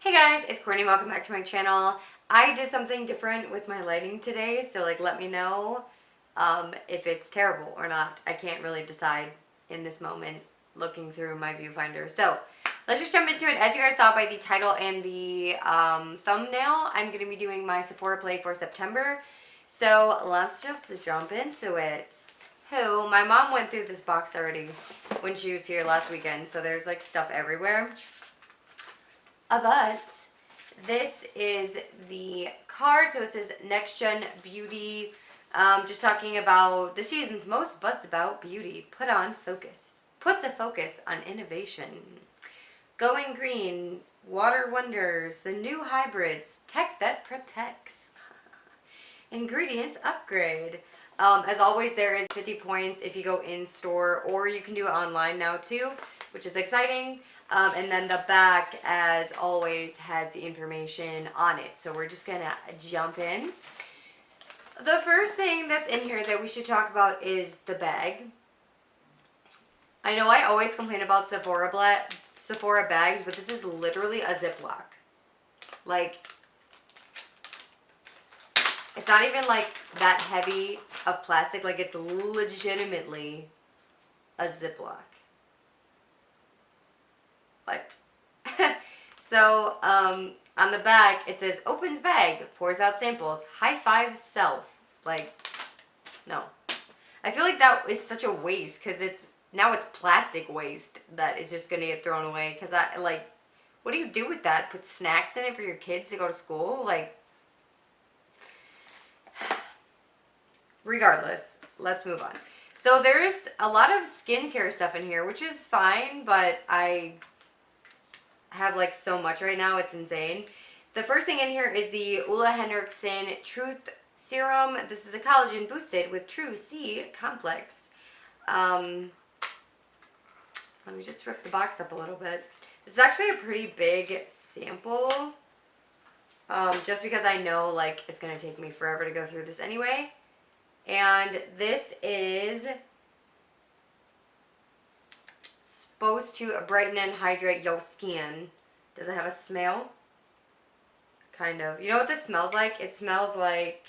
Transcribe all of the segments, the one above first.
Hey guys, it's Courtney. Welcome back to my channel. I did something different with my lighting today, so let me know if it's terrible or not. I can't really decide in this moment looking through my viewfinder. So let's just jump into it. As you guys saw by the title and the thumbnail, I'm going to be doing my Sephora play for September. So let's just jump into it. So my mom went through this box already when she was here last weekend, so there's like stuff everywhere. But this is the card. So this is Next Gen Beauty. Just talking about the season's most buzzed about beauty. Puts a focus on innovation. Going green, water wonders, the new hybrids, tech that protects. Ingredients upgrade. As always, there is 50 points if you go in store, or you can do it online now too, which is exciting. And then the back, as always, has the information on it. So we're just gonna jump in. The first thing that's in here that we should talk about is the bag. I know I always complain about Sephora bags, but this is literally a Ziploc. Like, it's not even like that heavy of plastic. Like, it's legitimately a Ziploc. What? So, on the back, it says, opens bag, pours out samples, high five self. Like, no. I feel like that is such a waste, because now it's plastic waste that is just going to get thrown away. Because what do you do with that? Put snacks in it for your kids to go to school? Like, regardless, let's move on. So there's a lot of skincare stuff in here, which is fine, but I have like so much right now, it's insane. The first thing in here is the Ulla Henriksen Truth Serum. This is a collagen boosted with True C complex. Let me just rip the box up a little bit. This is actually a pretty big sample, just because I know like it's gonna take me forever to go through this anyway. And this is supposed to brighten and hydrate your skin. Does it have a smell? Kind of. You know what this smells like? It smells like...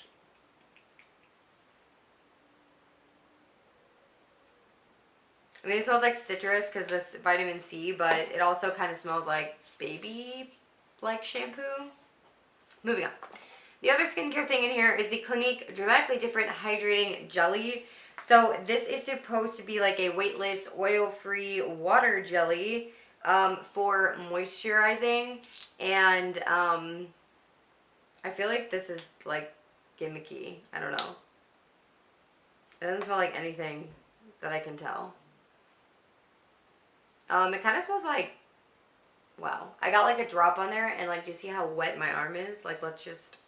I mean, it smells like citrus because this vitamin C, but it also kind of smells like baby-like shampoo. Moving on. The other skincare thing in here is the Clinique Dramatically Different Hydrating Jelly. So this is supposed to be like a weightless, oil-free water jelly for moisturizing. And I feel like this is like gimmicky. I don't know. It doesn't smell like anything that I can tell. It kind of smells like, wow. I got like a drop on there, and like, do you see how wet my arm is? Like, let's just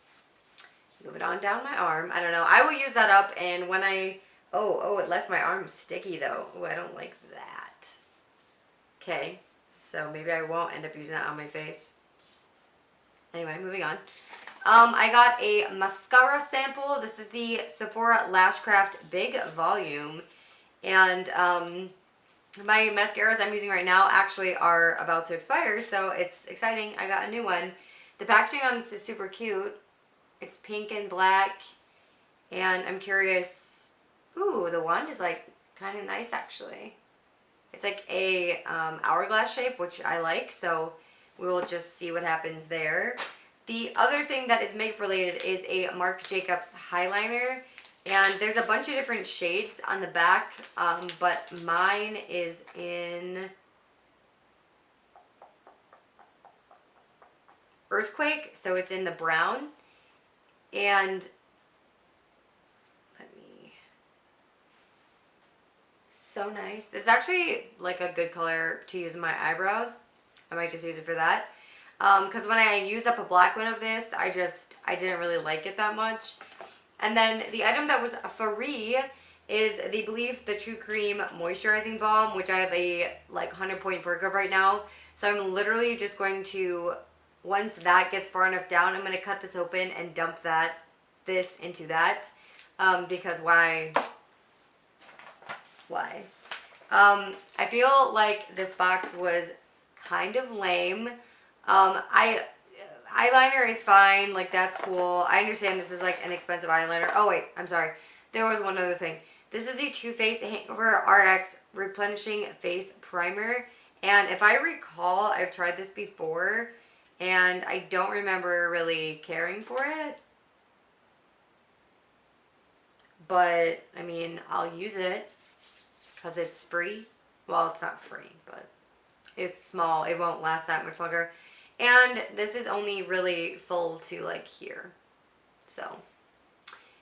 move it on down my arm. I don't know. I will use that up, and when I... Oh, it left my arm sticky, though. Oh, I don't like that. Okay, so maybe I won't end up using that on my face. Anyway, moving on. I got a mascara sample. This is the Sephora Lash Craft Big Volume. And my mascaras I'm using right now actually are about to expire, so it's exciting. I got a new one. The packaging on this is super cute. It's pink and black, and I'm curious. Ooh, the wand is like kind of nice actually. It's like a hourglass shape, which I like, so we will just see what happens there. The other thing that is makeup related is a Marc Jacobs highliner, and there's a bunch of different shades on the back, but mine is in Earthquake, so it's in the brown. And so nice. This is actually like a good color to use in my eyebrows. I might just use it for that. Because when I used up a black one of this, I didn't really like it that much. And then the item that was free is the Believe the True Cream Moisturizing Balm, which I have a like 100-point perk of right now. So I'm literally just going to, once that gets far enough down, I'm going to cut this open and dump this into that. Because why? I feel like this box was kind of lame. I eyeliner is fine. Like, that's cool. I understand this is like an expensive eyeliner. Oh, wait. I'm sorry. There was one other thing. This is the Too Faced Hangover RX Replenishing Face Primer. And if I recall, I've tried this before. And I don't remember really caring for it. But, I mean, I'll use it. Because it's free. Well, it's not free, but it's small. It won't last that much longer. And this is only really full to like here. So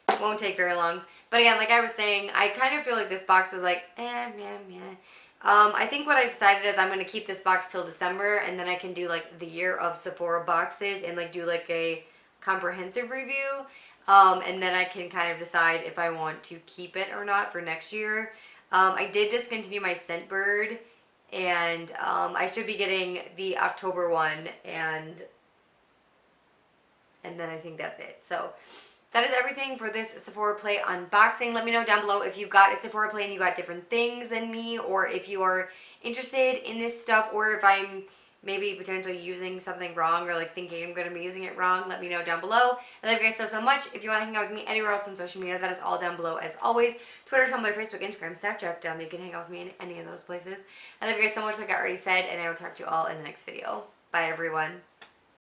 it won't take very long. But again, like I was saying, I kind of feel like this box was like, I think what I decided is I'm going to keep this box till December, and then I can do like the year of Sephora boxes and like do like a comprehensive review. And then I can kind of decide if I want to keep it or not for next year. I did discontinue my Scentbird, and I should be getting the October one, and then I think that's it. So that is everything for this Sephora Play unboxing. Let me know down below if you've got a Sephora Play and you got different things than me, or if you are interested in this stuff, or if I'm maybe potentially using something wrong, or like thinking I'm going to be using it wrong. Let me know down below. I love you guys so, so much. If you want to hang out with me anywhere else on social media, that is all down below as always. Twitter, Tumblr, Facebook, Instagram, Snapchat, down there. You can hang out with me in any of those places. I love you guys so much, like I already said, and I will talk to you all in the next video. Bye, everyone.